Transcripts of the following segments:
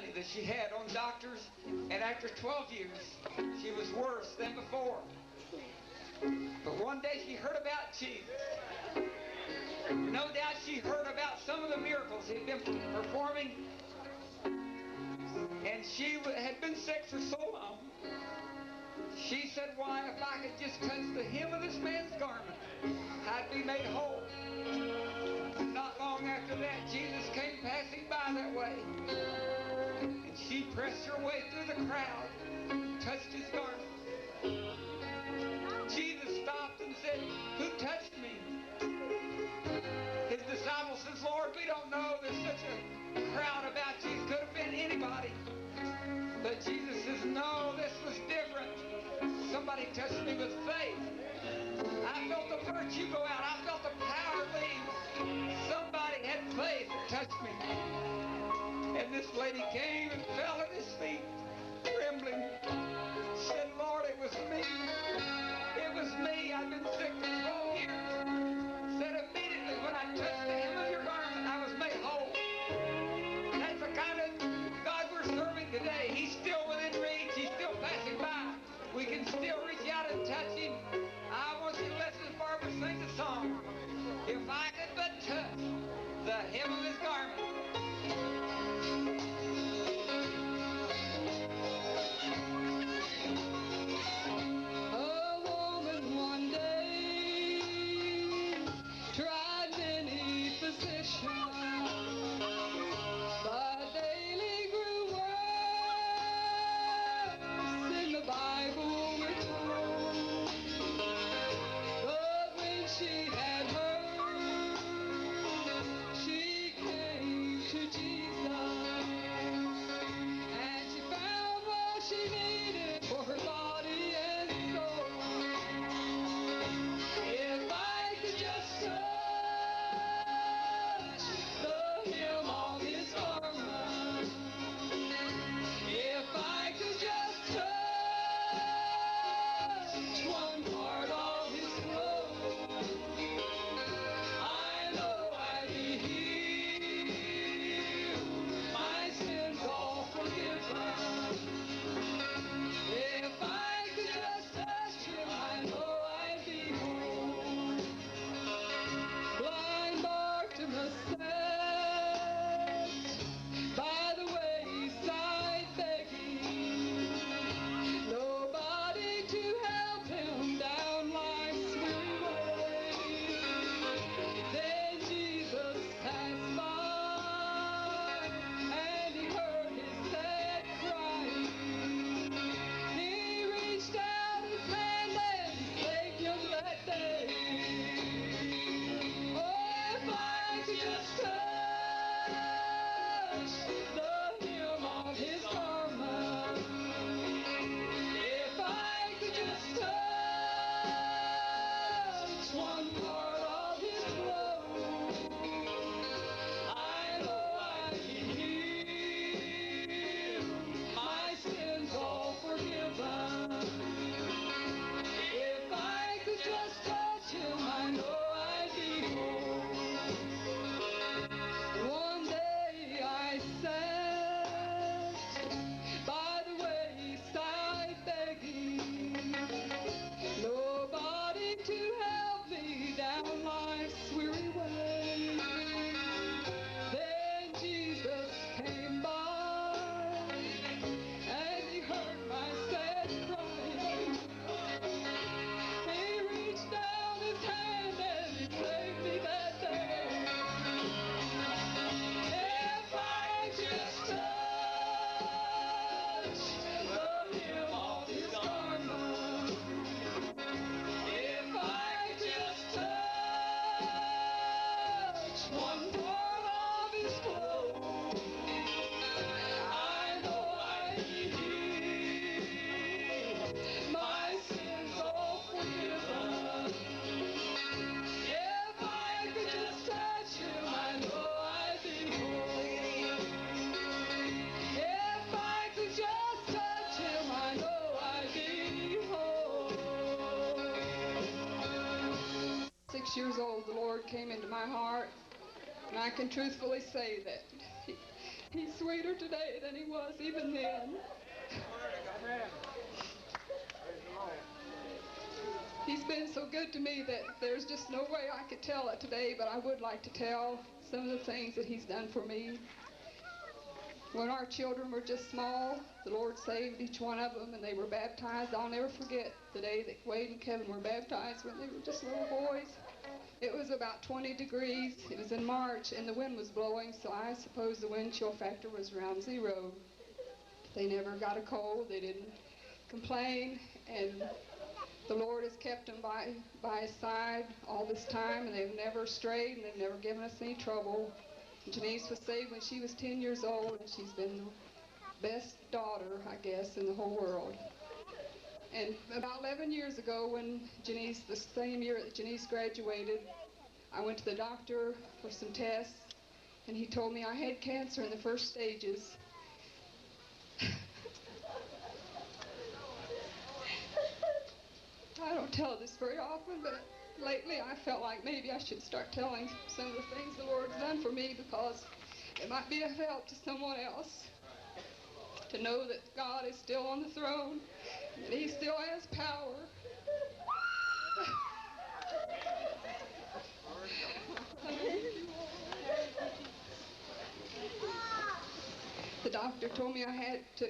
money that she had on doctors, and after 12 years, she was worse than before. But one day she heard about Jesus. No doubt she heard about some of the miracles he'd been performing, and she had been sick for so long. She said, why, if I could just touch the hem of this man's garment, I'd be made whole. Not long after that, Jesus came passing by that way, and she pressed her way through the crowd, touched his garment. Jesus stopped and said, who touched me? His disciples said, Lord, we don't know. There's such a crowd about you. It could have been anybody. But Jesus says, no, this was different. Somebody touched me with faith. I felt the virtue go out. I felt the power leave. Somebody had faith that touched me. And this lady came and fell at his feet, trembling. Said, Lord, it was me. It was me. I've been sick for 12 years. Said immediately when I touched the hem of your garment, I was made whole. That's the kind of God we're serving today. He's still within reach. He's still passing by. We can still reach out and touch him. I want you to listen as Barbara sings a song. If I could but touch the hem of his garment. A woman one day tried many physicians, but daily grew worse in the Bible we're told. But when she had heard, she came to Jesus, and she found what she needed for her body and soul. If I could just touch the hem of his garment, if I could just touch one part of his clothes, I know I'd be healed, my sins all forgiven. If I could just touch him, I know I'd be whole. Blind Bartimaeus sat by the wayside begging, nobody to help him down life's weary way. Then Jesus passed by, and he heard his sad crying. He reached out his hand and saved him that day. Oh, if I could just touch the hem of his garment, if I could just touch one part of his clothes, I know I'd be healed, my sins all forgiven. If I could just touch him, I know I'd be whole. One day I sat by the wayside begging, nobody to help me down life's weary way. Then Jesus came by, and he heard my sad crying. He reached down his hand and he saved me that day. If I just touch the hem of his garment, if I just touch one part of his clothes, I know I'd be healed, my sins all forgiven. If I could just touch him, I know I'd be whole. If I could just touch him, I know I'd be whole. 6 years old, the Lord came into my heart, and I can truthfully say that He's sweeter today than he was even then. He's been so good to me that there's just no way I could tell it today, but I would like to tell some of the things that he's done for me. When our children were just small, the Lord saved each one of them and they were baptized. I'll never forget the day that Wade and Kevin were baptized when they were just little boys. It was about 20 degrees. It was in March and the wind was blowing, so I suppose the wind chill factor was around 0. They never got a cold. They didn't complain, and the Lord has kept them by his side all this time, and they've never strayed, and they've never given us any trouble. Janice was saved when she was 10 years old, and she's been the best daughter, I guess, in the whole world. And about 11 years ago, when Janice, the same year that Janice graduated, I went to the doctor for some tests, and he told me I had cancer in the first stages. I don't tell this very often, but lately I felt like maybe I should start telling some of the things the Lord's done for me, because it might be of help to someone else to know that God is still on the throne, and he still has power. The doctor told me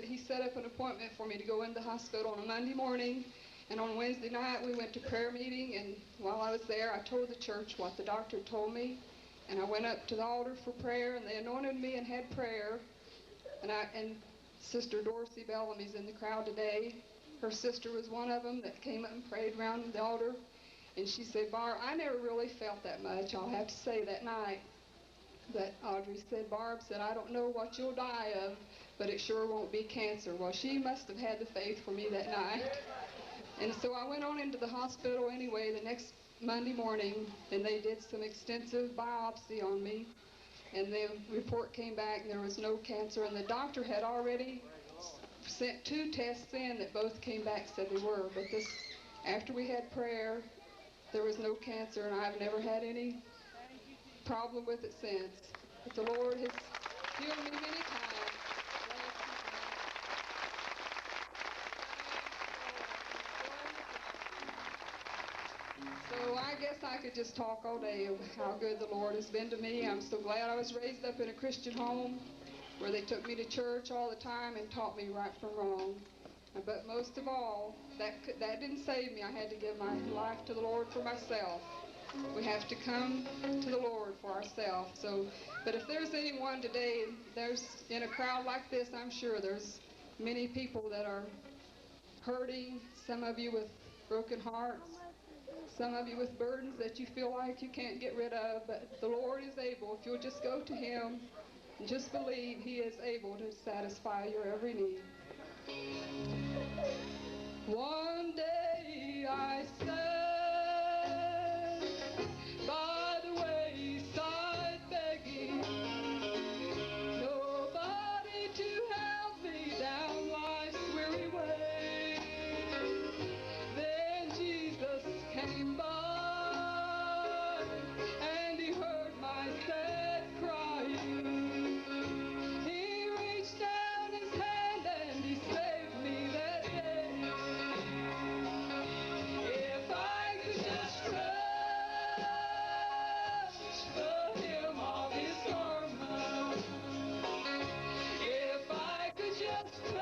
he set up an appointment for me to go in the hospital on a Monday morning, and on Wednesday night we went to prayer meeting, and while I was there I told the church what the doctor told me, and I went up to the altar for prayer, and they anointed me and had prayer, and Sister Dorsey Bellamy's in the crowd today. Her sister was one of them that came up and prayed around the altar, and she said, Barb, I never really felt that much, I'll have to say, that night. But Audrey said, Barb said, I don't know what you'll die of, but it sure won't be cancer. Well, she must have had the faith for me that night. And so I went on into the hospital anyway the next Monday morning, and they did some extensive biopsy on me. And the report came back and there was no cancer, and the doctor had already sent 2 tests in that both came back said they were. But this, after we had prayer, there was no cancer, and I've never had any problem with it since. But the Lord has healed me many times. So I guess I could just talk all day of how good the Lord has been to me. I'm so glad I was raised up in a Christian home where they took me to church all the time and taught me right from wrong. But most of all, that didn't save me. I had to give my life to the Lord for myself. We have to come to the Lord for ourselves. So, but if there's anyone today, there's in a crowd like this, I'm sure there's many people that are hurting, some of you with broken hearts, some of you with burdens that you feel like you can't get rid of, but the Lord is able. If you'll just go to him and just believe, he is able to satisfy your every need. One day I sat by the wayside begging, nobody to help me down life's weary way. Then Jesus came by, and he heard my sad crying. He reached out his hand and he saved me that day. If I could just touch the hem of his garment, if I could just touch